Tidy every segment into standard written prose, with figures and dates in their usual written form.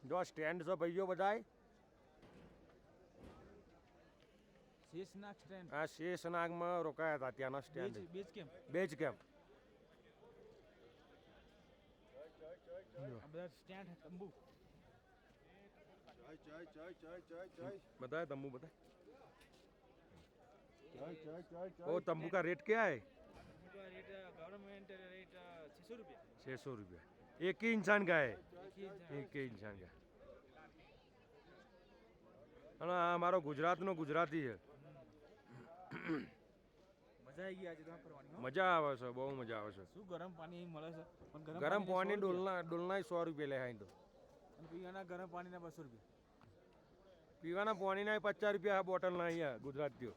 જો સ્ટેન્ડ છે ભાઈઓ બધાય. શેષનાગ સ્ટેન્ડ. આ શેષનાગમાં રોકાયા હતા ત્યાંના stand. Base camp. Base camp. આ બધા સ્ટેન્ડ તંબુ. बताए तंबू बताए. ओ तंबू का रेट क्या है? रेट गवर्नमेंट रेट 600 रुपया. 600 रुपया. एक ही इंसान का है. एक ही इंसान का. અને આ અમારો ગુજરાતનો ગુજરાતી છે. મજા આવી ગઈ આજે તો ફરવાની. મજા આવે છે, બહુ મજા આવે છે. શું ગરમ પાણી મળે છે? પણ ગરમ પાણી ડોલના 100 રૂપિયા લે અહીં તો. અને પીવાના ગરમ પાણીના 200 રૂપિયા. પીવાના પાણીના 50 રૂપિયા આ બોટલના અહીંયા ગુજરાતીઓ.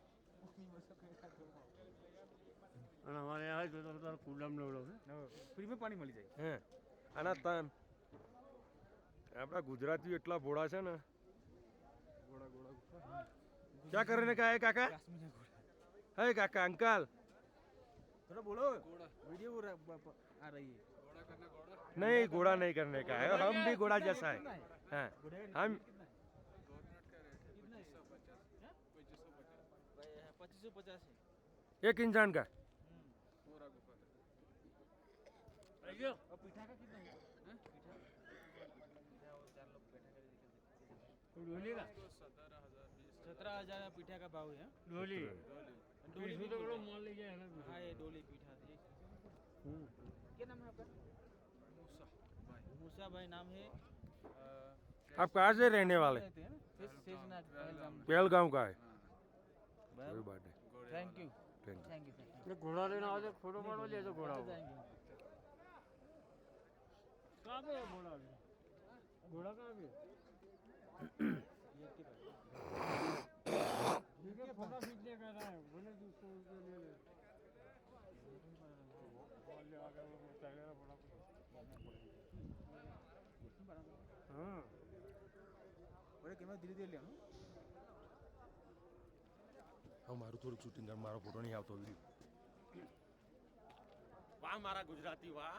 અને અમારે આ જો તો કુલમ લેવડો છે ફ્રીમાં પાણી મળી જાય. હે આના આપણા ગુજરાતીઓ એટલા ભોળા છે ને. क्या करने का है काका? है काका अंकल थोड़ा बोलो. वीडियो आ रही है. नहीं घोड़ा नहीं करने का है, हम भी घोड़ा जैसा है. हाँ हम 2550 है. एक इंसान का. और पीठा का कितना है? पीठा 4 लोग बैठा कर डोली का 17,000 पीठा का भाव है. डोली डोली भी तो बड़ा मान लीजिए है ना. हाँ ये डोली पीठा है. क्या नाम है आपका? मूसा भाई नाम है. आप कहाँ से रहने वाले? शेषनाग पहलगांव का है. कोई बात नहीं. Thank you. Thank you. Thank you. ये घोड़ा लेना हो तो फोटो मारो ले तो घोड़ा कहाँ पे है घोड़ा? घोड़ा कहाँ पे? ठीक है फोटो खींचने का रहा है बोले दूसरे ले ले. हाँ बड़े कैमरा धीरे धीरे ले. હા મારું થોડુંક શૂટિંગ કર, મારો ફોટો નહીં આવતો વિડીયો. વાહ મારા ગુજરાતી વાહ.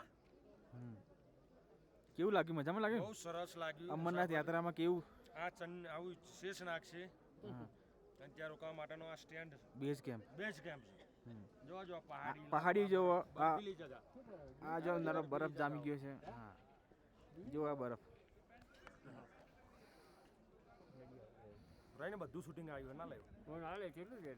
કેવું લાગ્યું? મજામાં લાગ્યું? બહુ સરસ લાગ્યું. અમરનાથ યાત્રામાં કેવું? આ આવું શેષનાગ છે અને ત્યાં રોકાવા માટેનો આ સ્ટેન્ડ છે. Base camp. બેઝ કેમ્પ છે. જો પહાડી જેવો બર્ફીલી જગા. આ જો નરમ બરફ જામી ગયો છે. હા જો આ બરફ. રહીને બધું શૂટિંગ આવ્યું ના લાવ્યું. હાલે કેટલું લે